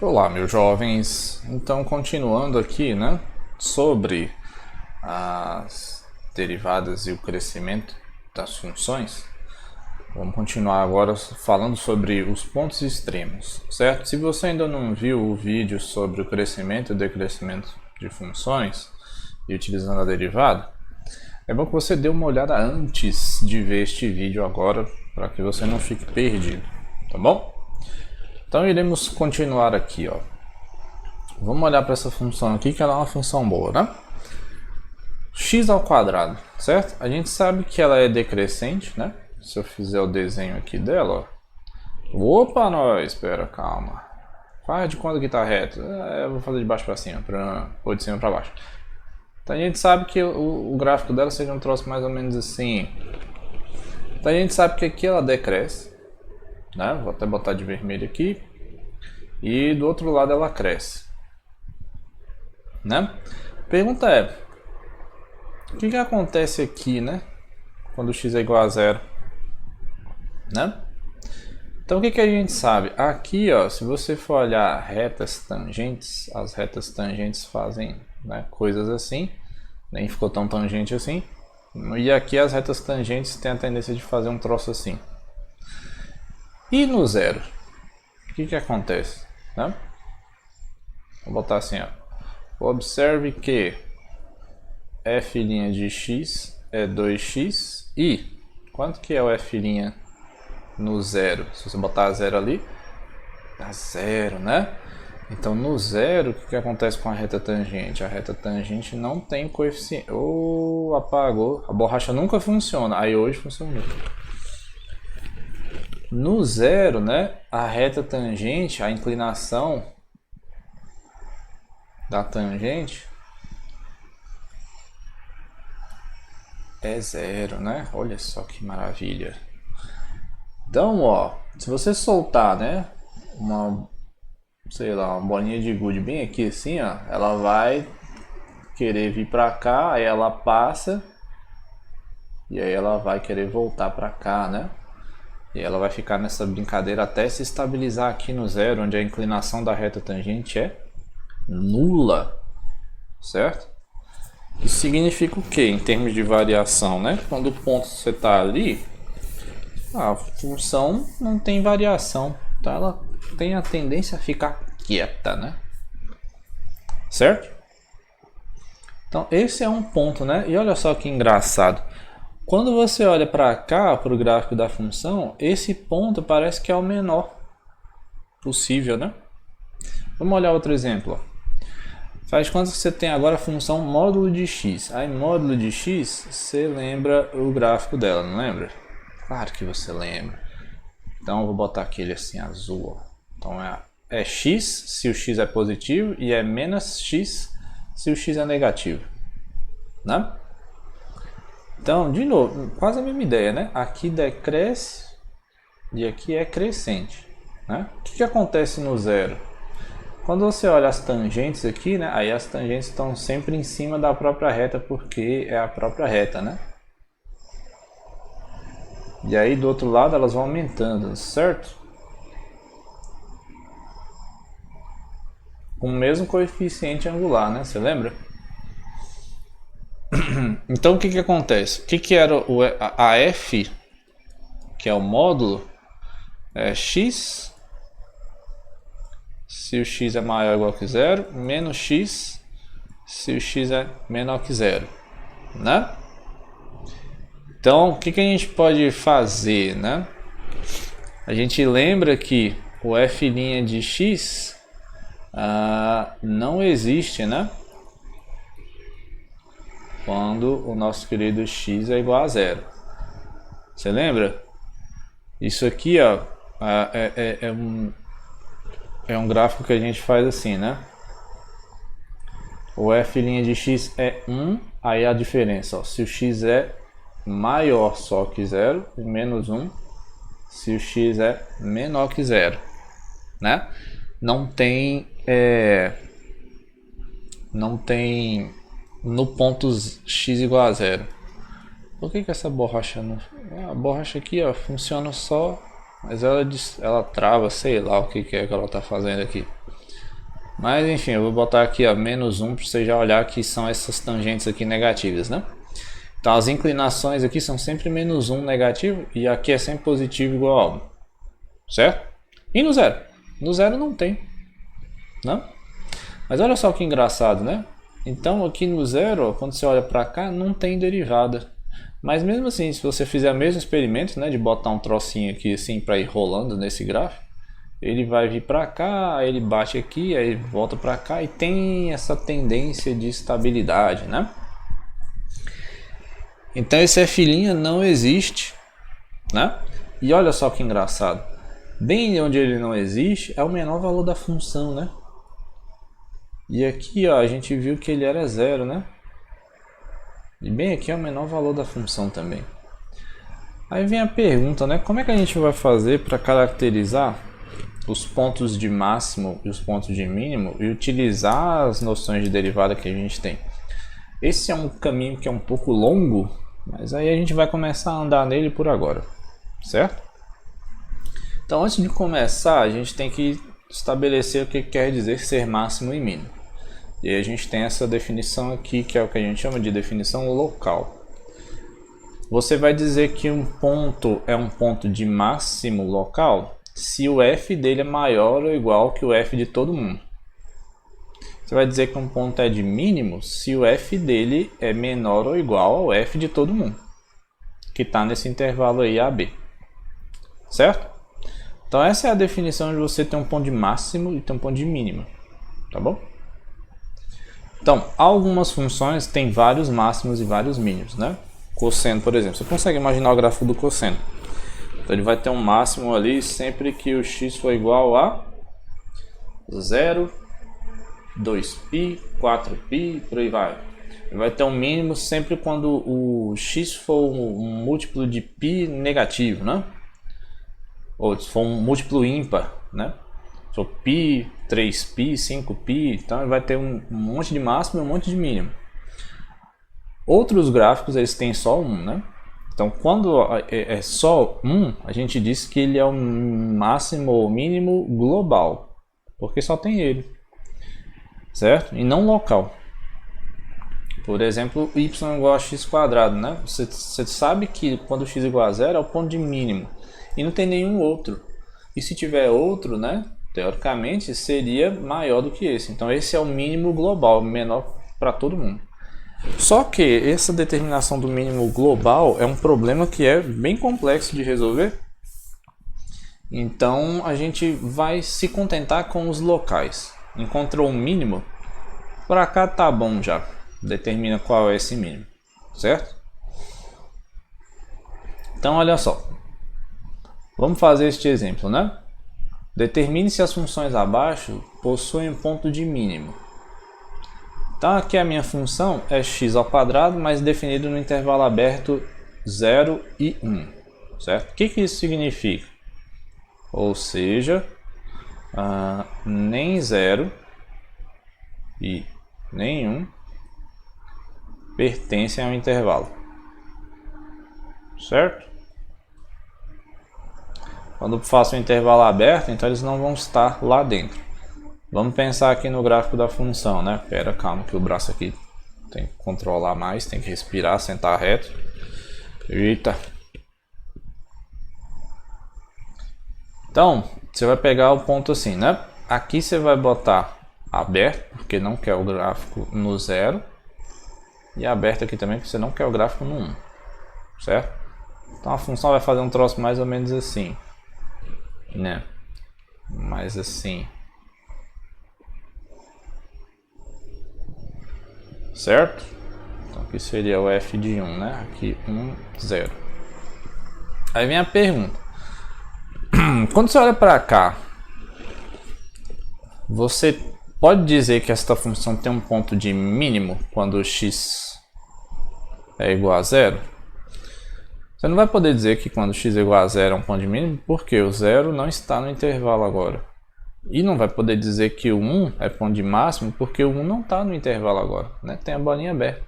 Olá, meus jovens. Então, continuando aqui, né, sobre as derivadas e o crescimento das funções, vamos continuar agora falando sobre os pontos extremos, certo? Se você ainda não viu o vídeo sobre o crescimento e decrescimento de funções e utilizando a derivada, é bom que você dê uma olhada antes de ver este vídeo agora, para que você não fique perdido, tá bom? Então iremos continuar aqui, ó. Vamos olhar para essa função aqui, que ela é uma função boa, né? X ao quadrado, certo? A gente sabe que ela é decrescente, né? Se eu fizer o desenho aqui dela, ó. Opa, nós, espera, calma. Faz de conta que tá reto. Eu vou fazer de baixo para cima, ou de cima para baixo. Então a gente sabe que o gráfico dela seja um troço mais ou menos assim. Então a gente sabe que aqui ela decresce, né? Vou até botar de vermelho aqui. E do outro lado ela cresce, né? Pergunta é: o que acontece aqui, né? Quando x é igual a zero, né? Então o que a gente sabe? Aqui, ó, se você for olhar retas tangentes, as retas tangentes fazem, né, coisas assim. Nem ficou tão tangente assim. E aqui as retas tangentes têm a tendência de fazer um troço assim. E no zero, o que acontece, né? Vou botar assim, ó. Observe que f' de x é 2x e quanto que é o f' no zero? Se você botar zero ali, dá zero, né? Então no zero, o que acontece com a reta tangente? A reta tangente não tem coeficiente. Apagou. A borracha nunca funciona. Aí hoje funcionou. No zero, né? A reta tangente, a inclinação da tangente é zero, né? Olha só que maravilha. Então, ó, se você soltar, né, sei lá, uma bolinha de gude bem aqui assim, ó, ela vai querer vir pra cá, aí ela passa e aí ela vai querer voltar pra cá, né? E ela vai ficar nessa brincadeira até se estabilizar aqui no zero, onde a inclinação da reta tangente é nula, certo? Isso significa o que em termos de variação, né? Quando o ponto você está ali, a função não tem variação, tá? Ela tem a tendência a ficar quieta, né? Certo? Então esse é um ponto, né? E olha só que engraçado. Quando você olha para cá, para o gráfico da função, esse ponto parece que é o menor possível, né? Vamos olhar outro exemplo, ó. Faz conta que você tem agora a função módulo de x. Aí módulo de x, você lembra o gráfico dela, não lembra? Claro que você lembra. Então eu vou botar aquele assim azul, ó. Então é x se o x é positivo e é menos x se o x é negativo, né? Então, de novo, quase a mesma ideia, né? Aqui decresce e aqui é crescente, né? O que acontece no zero? Quando você olha as tangentes aqui, né? Aí as tangentes estão sempre em cima da própria reta, porque é a própria reta, né? E aí do outro lado elas vão aumentando, certo? Com o mesmo coeficiente angular, né? Você lembra? Então o que acontece? O que era a f, que é o módulo, é x se o x é maior ou igual que zero, menos x se o x é menor que zero, né? Então, o que a gente pode fazer, né? A gente lembra que o f' de x não existe, né? Quando o nosso querido x é igual a zero. Você lembra? Isso aqui, ó, é um gráfico que a gente faz assim, né? O f' de x é 1, aí a diferença, ó, se o x é maior só que zero, e menos 1 se o x é menor que zero, né? Não tem no ponto x igual a zero. Por que essa borracha não... A borracha aqui, ó, funciona só, mas ela trava, sei lá o que é que ela tá fazendo aqui. Mas enfim, eu vou botar aqui a menos 1 para você já olhar que são essas tangentes aqui negativas, né? Então as inclinações aqui são sempre menos 1 negativo e aqui é sempre positivo igual a 1. Certo? E no zero? No zero não tem. Não? Mas olha só que engraçado, né? Então aqui no zero, ó, quando você olha para cá, não tem derivada. Mas mesmo assim, se você fizer o mesmo experimento, né, de botar um trocinho aqui assim para ir rolando nesse gráfico, ele vai vir para cá, aí ele bate aqui, aí volta para cá e tem essa tendência de estabilidade, né? Então esse F' não existe, né? E olha só que engraçado. Bem onde ele não existe é o menor valor da função, né? E aqui, ó, a gente viu que ele era zero, né? E bem aqui é o menor valor da função também. Aí vem a pergunta, né? Como é que a gente vai fazer para caracterizar os pontos de máximo e os pontos de mínimo e utilizar as noções de derivada que a gente tem? Esse é um caminho que é um pouco longo, mas aí a gente vai começar a andar nele por agora, certo? Então, antes de começar, a gente tem que estabelecer o que quer dizer ser máximo e mínimo. E aí a gente tem essa definição aqui, que é o que a gente chama de definição local. Você vai dizer que um ponto é um ponto de máximo local se o f dele é maior ou igual que o f de todo mundo. Você vai dizer que um ponto é de mínimo se o f dele é menor ou igual ao f de todo mundo, que está nesse intervalo aí AB. Certo? Então essa é a definição de você ter um ponto de máximo e ter um ponto de mínimo. Tá bom? Então, algumas funções têm vários máximos e vários mínimos, né? Cosseno, por exemplo. Você consegue imaginar o gráfico do cosseno? Então ele vai ter um máximo ali sempre que o x for igual a 0, 2π, 4π, por aí vai. Ele vai ter um mínimo sempre quando o x for um múltiplo de π negativo, né? Ou se for um múltiplo ímpar, né? Se for π, 3π, 5π, então ele vai ter um monte de máximo e um monte de mínimo. Outros gráficos eles têm só um, né? Então quando é só um, a gente diz que ele é o máximo ou mínimo global, porque só tem ele, certo? E não local. Por exemplo, y igual a x², né? Você sabe que quando x igual a zero é o ponto de mínimo e não tem nenhum outro. E se tiver outro, né? Teoricamente seria maior do que esse. Então esse é o mínimo global, menor para todo mundo. Só que essa determinação do mínimo global é um problema que é bem complexo de resolver. Então a gente vai se contentar com os locais. Encontrou um mínimo? Para cá tá bom já. Determina qual é esse mínimo, certo? Então olha só. Vamos fazer este exemplo, né? Determine se as funções abaixo possuem um ponto de mínimo. Então aqui a minha função é x², mas definido no intervalo aberto 0 e 1. Certo? O que isso significa? Ou seja, nem 0 e nem 1 pertencem ao intervalo. Certo? Quando eu faço um intervalo aberto, então eles não vão estar lá dentro. Vamos pensar aqui no gráfico da função, né? Pera, calma que o braço aqui tem que controlar mais, tem que respirar, sentar reto. Eita. Então, você vai pegar o ponto assim, né? Aqui você vai botar aberto, porque não quer o gráfico no 0. E aberto aqui também, porque você não quer o gráfico no 1. Certo? Então a função vai fazer um troço mais ou menos assim, né? Mais assim. Certo? Então aqui seria o f de 1, né? Aqui 1, 0. Aí vem a pergunta. Quando você olha para cá, você pode dizer que esta função tem um ponto de mínimo quando x é igual a 0? Você não vai poder dizer que quando x é igual a 0 é um ponto de mínimo, porque o 0 não está no intervalo agora. E não vai poder dizer que o 1 é ponto de máximo, porque o 1 não está no intervalo agora, né? Tem a bolinha aberta.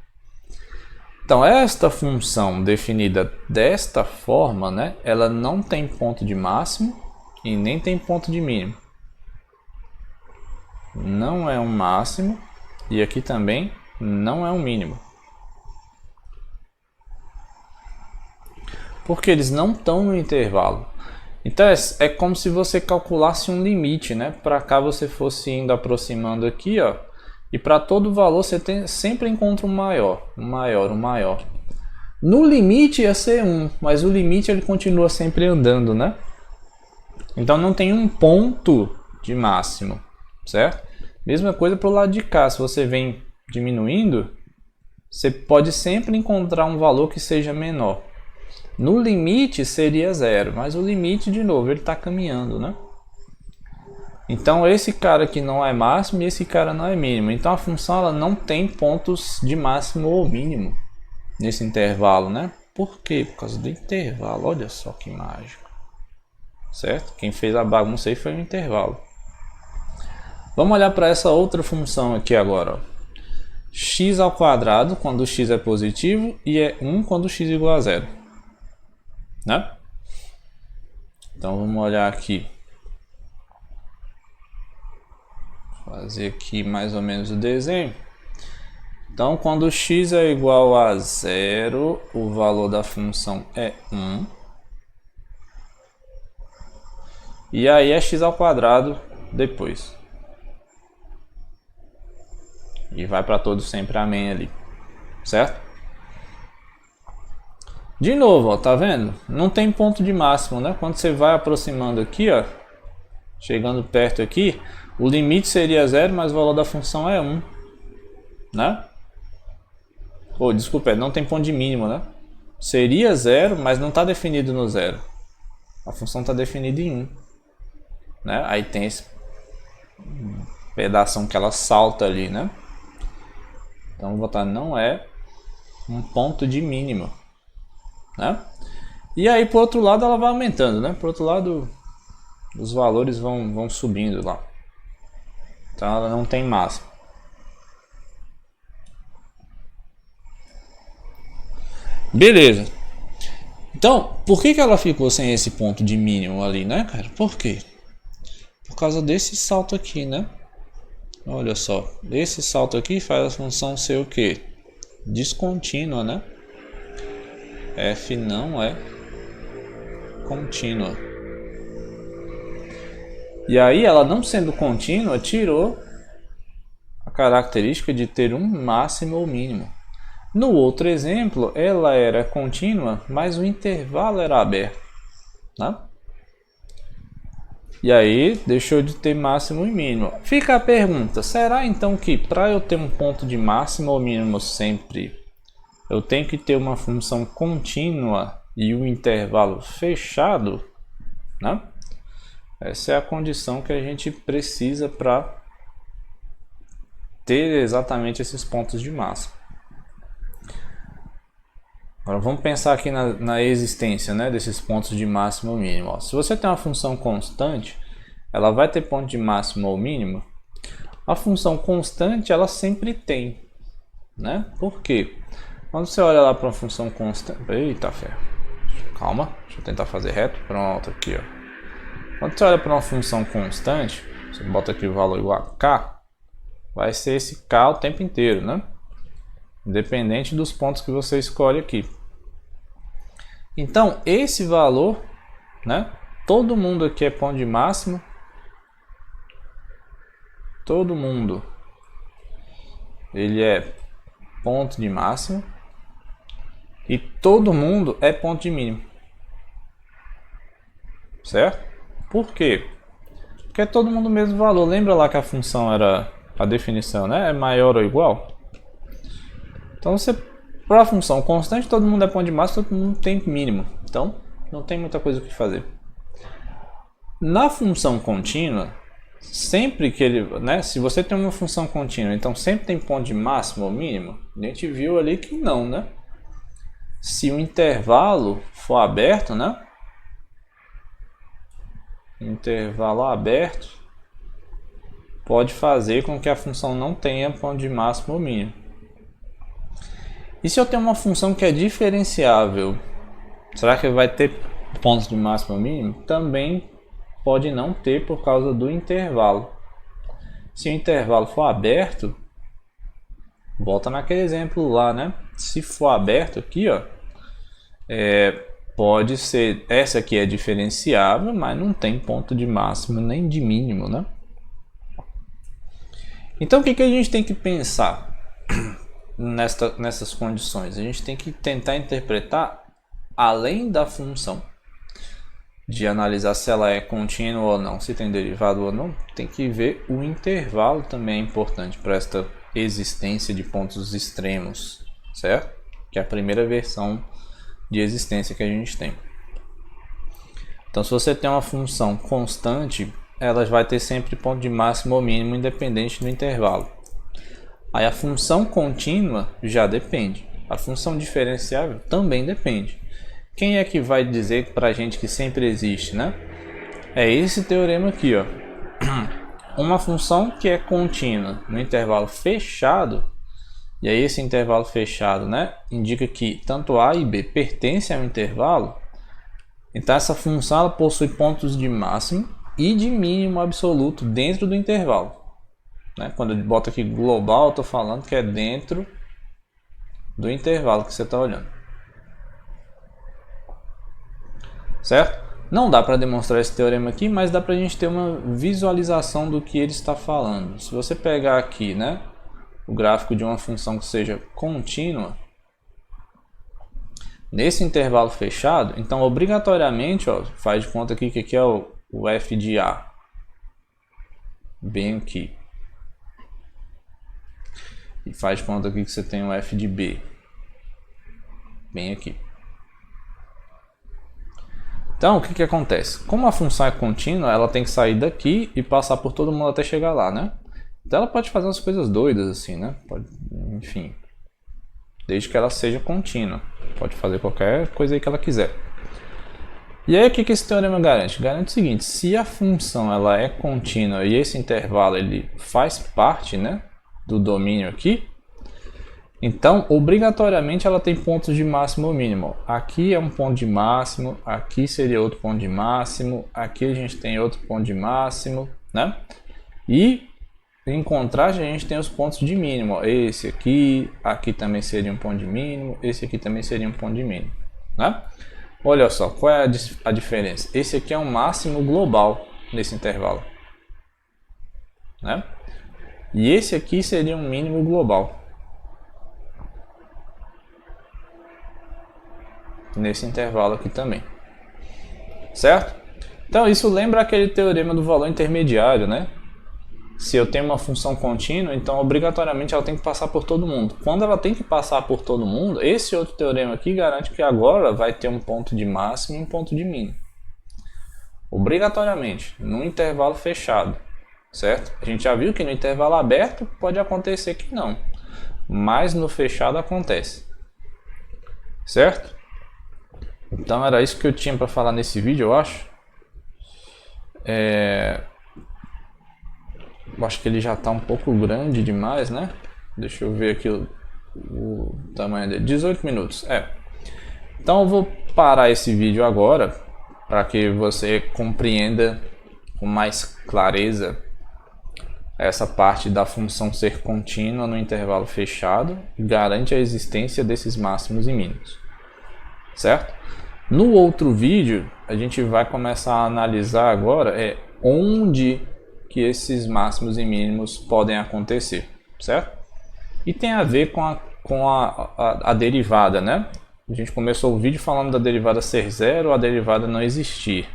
Então, esta função definida desta forma, né? Ela não tem ponto de máximo e nem tem ponto de mínimo. não é um máximo e aqui também não é um mínimo. Porque eles não estão no intervalo. Então é como se você calculasse um limite, né? Para cá você fosse indo aproximando aqui, ó. E para todo valor você sempre encontra um maior, um maior, um maior. No limite ia ser 1, mas o limite ele continua sempre andando, né? Então não tem um ponto de máximo, certo? Mesma coisa para o lado de cá, se você vem diminuindo, você pode sempre encontrar um valor que seja menor. No limite seria 0, mas o limite, de novo, ele está caminhando, né? Então esse cara aqui não é máximo e esse cara não é mínimo. Então a função ela não tem pontos de máximo ou mínimo nesse intervalo, né? Por quê? Por causa do intervalo. Olha só que mágico. Certo? Quem fez a bagunça aí foi o intervalo. Vamos olhar para essa outra função aqui agora, ó. X ao quadrado quando x é positivo e é 1 quando x é igual a 0. Né? Então vamos olhar aqui. Fazer aqui mais ou menos o desenho. Então quando x é igual a 0, o valor da função é 1. E aí é x ao quadrado depois. E vai para todo sempre amém ali. Certo? De novo, ó, tá vendo? Não tem ponto de máximo, né? Quando você vai aproximando aqui, ó, chegando perto aqui, o limite seria 0, mas o valor da função é 1, né? Oh, desculpa, não tem ponto de mínimo, né? Seria 0, mas não está definido no 0. A função está definida em 1, né? Aí tem esse pedaço que ela salta ali, né? Então vou botar não é um ponto de mínimo, né? E aí por outro lado ela vai aumentando, né? Por outro lado os valores vão subindo lá. Então ela não tem máximo. Beleza. Então, por que ela ficou sem esse ponto de mínimo ali, né, cara? Por quê? Por causa desse salto aqui, né? Olha só, esse salto aqui faz a função ser o quê? Descontínua, né? F não é contínua. E aí, ela não sendo contínua, tirou a característica de ter um máximo ou mínimo. No outro exemplo, ela era contínua, mas o intervalo era aberto, né? E aí, deixou de ter máximo e mínimo. Fica a pergunta, será então que para eu ter um ponto de máximo ou mínimo sempre, eu tenho que ter uma função contínua e um intervalo fechado, né? Essa é a condição que a gente precisa para ter exatamente esses pontos de máximo. Agora vamos pensar aqui na existência, né, desses pontos de máximo ou mínimo. Ó, se você tem uma função constante, ela vai ter ponto de máximo ou mínimo. A função constante ela sempre tem, né? Por quê? Quando você olha lá para uma função constante... Eita ferro. Calma, deixa eu tentar fazer reto. Pronto, aqui, ó. Quando você olha para uma função constante, você bota aqui o valor igual a k, vai ser esse k o tempo inteiro, né? Independente dos pontos que você escolhe aqui. Então, esse valor, né? Todo mundo aqui é ponto de máximo. Todo mundo ele é ponto de máximo. E todo mundo é ponto de mínimo. Certo? Por quê? Porque é todo mundo o mesmo valor. Lembra lá que a função era a definição, né? É maior ou igual? Então, para a função constante, todo mundo é ponto de máximo, todo mundo tem mínimo. Então, não tem muita coisa o que fazer. Na função contínua, sempre que ele, né, se você tem uma função contínua, então sempre tem ponto de máximo ou mínimo, a gente viu ali que não, né? Se o intervalo for aberto, né? Intervalo aberto pode fazer com que a função não tenha ponto de máximo ou mínimo. E se eu tenho uma função que é diferenciável, será que vai ter pontos de máximo ou mínimo? Também pode não ter por causa do intervalo. Se o intervalo for aberto, volta naquele exemplo lá, né? Se for aberto aqui, ó, pode ser, essa aqui é diferenciável, mas não tem ponto de máximo nem de mínimo, né? Então o que a gente tem que pensar nessas condições? A gente tem que tentar interpretar além da função, de analisar se ela é contínua ou não, se tem derivado ou não, tem que ver o intervalo também é importante para esta existência de pontos extremos, certo? Que é a primeira versão de existência que a gente tem. Então, se você tem uma função constante, ela vai ter sempre ponto de máximo ou mínimo independente do intervalo. Aí a função contínua já depende. A função diferenciável também depende. Quem é que vai dizer para a gente que sempre existe, né? É esse teorema aqui, ó. Uma função que é contínua no intervalo fechado, e aí esse intervalo fechado, né, indica que tanto A e B pertencem ao intervalo. Então essa função ela possui pontos de máximo e de mínimo absoluto dentro do intervalo, né? Quando eu boto aqui global, eu estou falando que é dentro do intervalo que você está olhando. Certo? Não dá para demonstrar esse teorema aqui, mas dá para a gente ter uma visualização do que ele está falando. Se você pegar aqui, né, o gráfico de uma função que seja contínua, nesse intervalo fechado, então obrigatoriamente, ó, faz de conta aqui que aqui é o f de A, bem aqui. E faz de conta aqui que você tem o f de B, bem aqui. Então, o que acontece? Como a função é contínua, ela tem que sair daqui e passar por todo mundo até chegar lá, né? Então ela pode fazer umas coisas doidas assim, né? Pode, enfim, desde que ela seja contínua. Pode fazer qualquer coisa aí que ela quiser. E aí o que esse teorema garante? Garante o seguinte: se a função ela é contínua e esse intervalo ele faz parte, né, do domínio aqui, então obrigatoriamente ela tem pontos de máximo ou mínimo. Aqui é um ponto de máximo, aqui seria outro ponto de máximo, aqui a gente tem outro ponto de máximo, né? E em contraste a gente tem os pontos de mínimo. Esse aqui, aqui também seria um ponto de mínimo, esse aqui também seria um ponto de mínimo, né? Olha só, qual é a diferença? Esse aqui é um máximo global nesse intervalo, né? E esse aqui seria um mínimo global nesse intervalo aqui também, certo? Então isso lembra aquele teorema do valor intermediário, né? Se eu tenho uma função contínua, então obrigatoriamente ela tem que passar por todo mundo. Quando ela tem que passar por todo mundo, esse outro teorema aqui garante que agora vai ter um ponto de máximo e um ponto de mínimo. Obrigatoriamente, num intervalo fechado, certo? A gente já viu que no intervalo aberto pode acontecer que não, mas no fechado acontece, certo? Então era isso que eu tinha para falar nesse vídeo, eu acho. Eu acho que ele já está um pouco grande demais, né? Deixa eu ver aqui o tamanho dele. 18 minutos. Então eu vou parar esse vídeo agora para que você compreenda com mais clareza essa parte da função ser contínua no intervalo fechado, garante a existência desses máximos e mínimos, certo? No outro vídeo a gente vai começar a analisar agora onde que esses máximos e mínimos podem acontecer, certo? E tem a ver com a derivada, né? A gente começou o vídeo falando da derivada ser zero, a derivada não existir.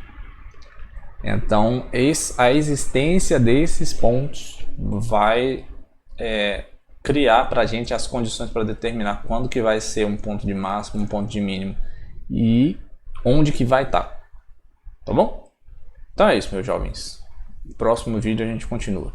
Então, a existência desses pontos vai criar para a gente as condições para determinar quando que vai ser um ponto de máximo, um ponto de mínimo e onde que vai estar. Tá bom? Então é isso, meus jovens. No próximo vídeo a gente continua.